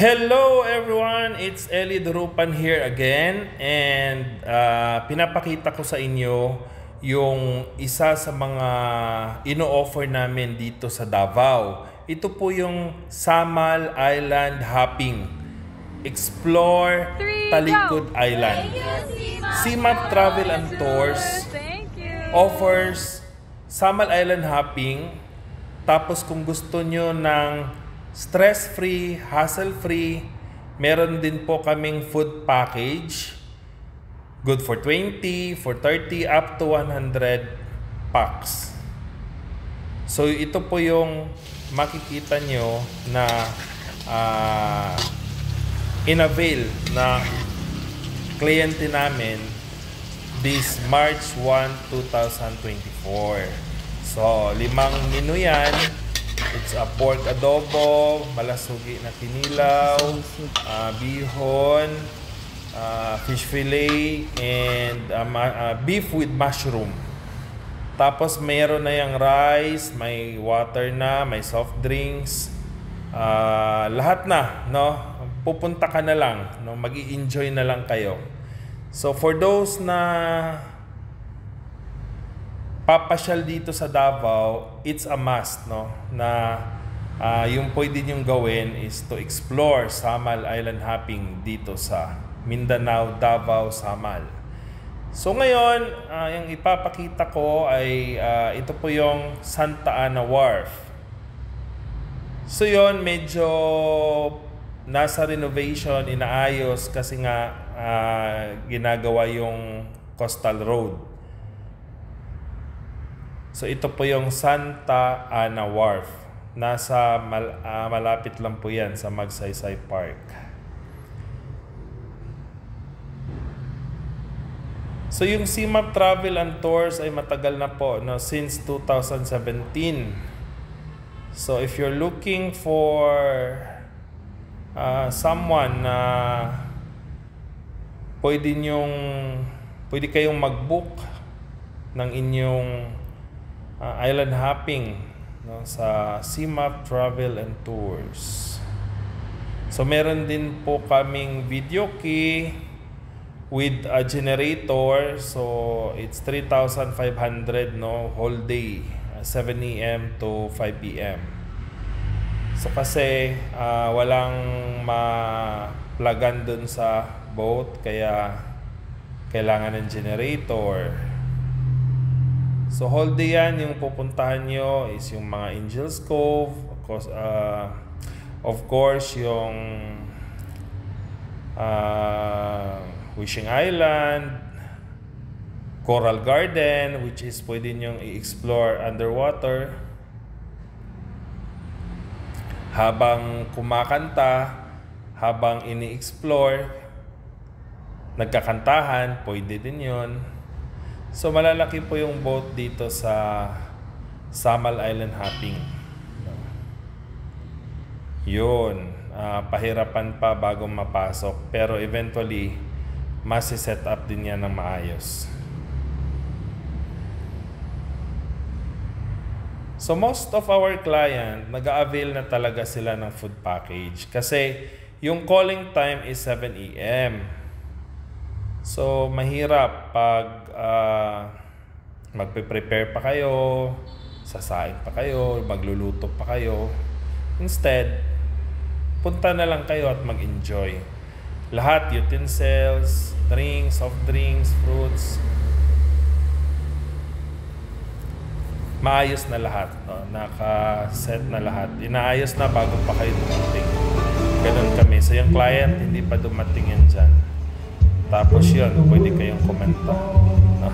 Hello everyone! It's Eli Durupan here again and pinapakita ko sa inyo yung isa sa mga ino-offer namin dito sa Davao. Ito po yung Samal Island Hopping. Explore Talikod Island. CMAP Travel and Tours offers Samal Island Hopping. Tapos kung gusto nyo ng stress-free, hassle-free, meron din po kaming food package. Good for 20, for 30, up to 100 packs. So ito po yung makikita nyo na in-avail na kliyente namin this March 1, 2024. So 5 menu yan. It's a pork adobo, malasugi na kinilaw, bihon, fish fillet, and beef with mushroom. Tapos mayroon na yung rice, may water na, may soft drinks, lahat na, no? Pupunta ka na lang, no? Mag-i-enjoy na lang kayo. So for those na papasyal dito sa Davao, it's a must, no? Na yung pwede nyong gawin is to explore Samal Island Hopping dito sa Mindanao, Davao, Samal. So ngayon, yung ipapakita ko ay ito po yung Santa Ana Wharf. So yon, medyo nasa renovation, inaayos kasi nga ginagawa yung Coastal Road. So ito po yung Santa Ana Wharf. Nasa malapit lang po yan sa Magsaysay Park. So yung CMAP Travel and Tours ay matagal na po, no, since 2017. So if you're looking for someone na pwede kayong mag-book ng inyong island hopping, no, sa CMAP Travel and Tours. So meron din po kaming video key with a generator. So it's 3,500, no, whole day, 7 AM to 5 PM. So kasi walang ma-plugan dun sa boat, kaya kailangan ng generator. So whole day yan, yung pupuntahan nyo is yung mga Angels Cove, of course yung Wishing Island, Coral Garden, which is pwede nyong i-explore underwater. Habang kumakanta, habang ini-explore, nagkakantahan, pwede din yun. So malalaki po yung boat dito sa Samal Island Hopping. Yun, pahirapan pa bago mapasok, pero eventually masi-set up din yan ng maayos. So most of our client, nag-a-avail na talaga sila ng food package kasi yung calling time is 7 AM. So mahirap pag magpe-prepare pa kayo, sasain pa kayo, magluluto pa kayo. Instead, punta na lang kayo at mag-enjoy. Lahat, utensils, drinks, soft drinks, fruits, maayos na lahat, no? Naka-set na lahat. Inaayos na bago pa kayo dumating. Ganun kami. So yung client, hindi pa dumating yan dyan. Tapos yun, pwede kayong komenta. No?